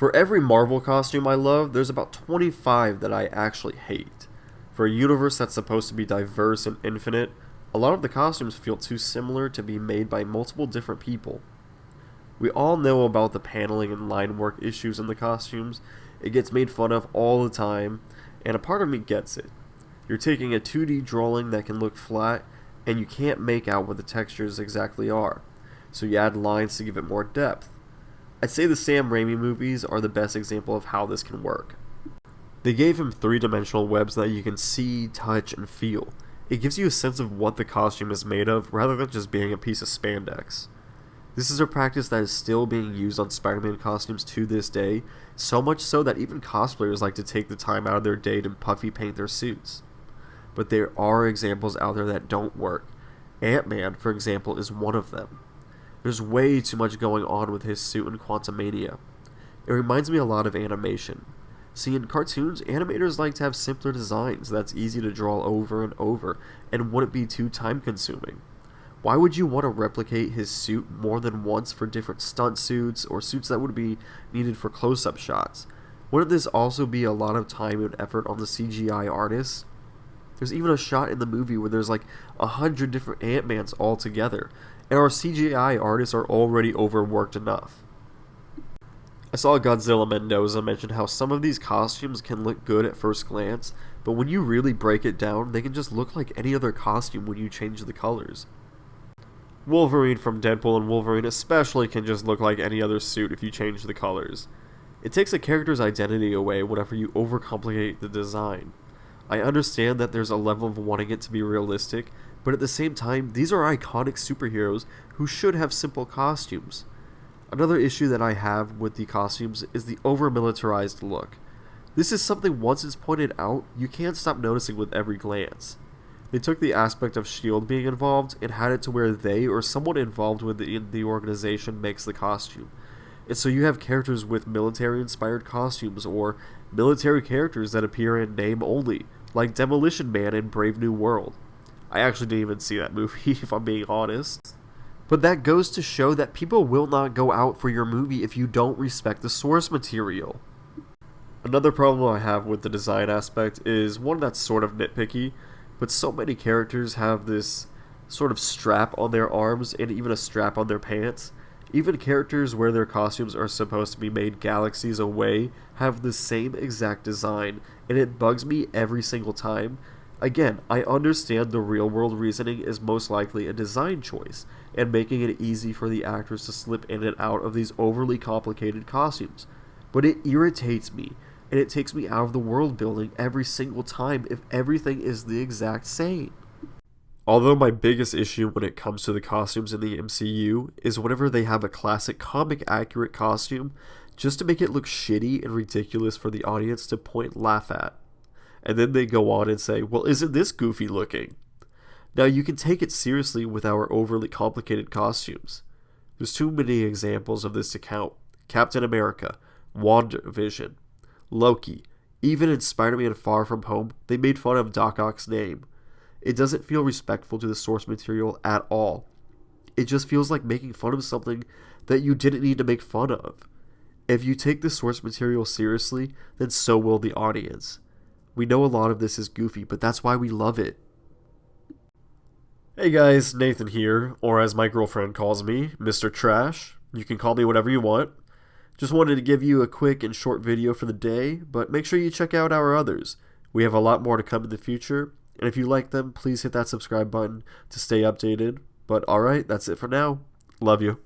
For every Marvel costume I love, there's about 25 that I actually hate. For a universe that's supposed to be diverse and infinite, a lot of the costumes feel too similar to be made by multiple different people. We all know about the paneling and line work issues in the costumes. It gets made fun of all the time, and a part of me gets it. You're taking a 2D drawing that can look flat, and you can't make out what the textures exactly are, so you add lines to give it more depth. I'd say the Sam Raimi movies are the best example of how this can work. They gave him three-dimensional webs that you can see, touch, and feel. It gives you a sense of what the costume is made of rather than just being a piece of spandex. This is a practice that is still being used on Spider-Man costumes to this day, so much so that even cosplayers like to take the time out of their day to puffy paint their suits. But there are examples out there that don't work. Ant-Man, for example, is one of them. There's way too much going on with his suit in Quantumania. It reminds me a lot of animation. See, in cartoons, animators like to have simpler designs that's easy to draw over and over and wouldn't be too time-consuming. Why would you want to replicate his suit more than once for different stunt suits or suits that would be needed for close-up shots? Wouldn't this also be a lot of time and effort on the CGI artists? There's even a shot in the movie where there's like 100 different Ant-Mans all together, and our CGI artists are already overworked enough. I saw Godzilla Mendoza mention how some of these costumes can look good at first glance, but when you really break it down, they can just look like any other costume when you change the colors. Wolverine from Deadpool and Wolverine especially can just look like any other suit if you change the colors. It takes a character's identity away whenever you overcomplicate the design. I understand that there's a level of wanting it to be realistic, but at the same time, these are iconic superheroes who should have simple costumes. Another issue that I have with the costumes is the over-militarized look. This is something once it's pointed out, you can't stop noticing with every glance. They took the aspect of S.H.I.E.L.D. being involved and had it to where they or someone involved with the organization makes the costume. And so you have characters with military-inspired costumes or military characters that appear in name only, like Demolition Man in Brave New World. I actually didn't even see that movie, if I'm being honest. But that goes to show that people will not go out for your movie if you don't respect the source material. Another problem I have with the design aspect is one that's sort of nitpicky, but so many characters have this sort of strap on their arms and even a strap on their pants. Even characters where their costumes are supposed to be made galaxies away have the same exact design, and it bugs me every single time. Again, I understand the real-world reasoning is most likely a design choice, and making it easy for the actors to slip in and out of these overly complicated costumes. But it irritates me, and it takes me out of the world building every single time if everything is the exact same. Although my biggest issue when it comes to the costumes in the MCU is whenever they have a classic comic-accurate costume just to make it look shitty and ridiculous for the audience to point and laugh at. And then they go on and say, well, isn't this goofy looking? Now, you can take it seriously with our overly complicated costumes. There's too many examples of this to count. Captain America, WandaVision, Loki, even in Spider-Man Far From Home, they made fun of Doc Ock's name. It doesn't feel respectful to the source material at all. It just feels like making fun of something that you didn't need to make fun of. If you take the source material seriously, then so will the audience. We know a lot of this is goofy, but that's why we love it. Hey guys, Nathan here, or as my girlfriend calls me, Mr. Trash. You can call me whatever you want. Just wanted to give you a quick and short video for the day, but make sure you check out our others. We have a lot more to come in the future, and if you like them, please hit that subscribe button to stay updated. But alright, that's it for now. Love you.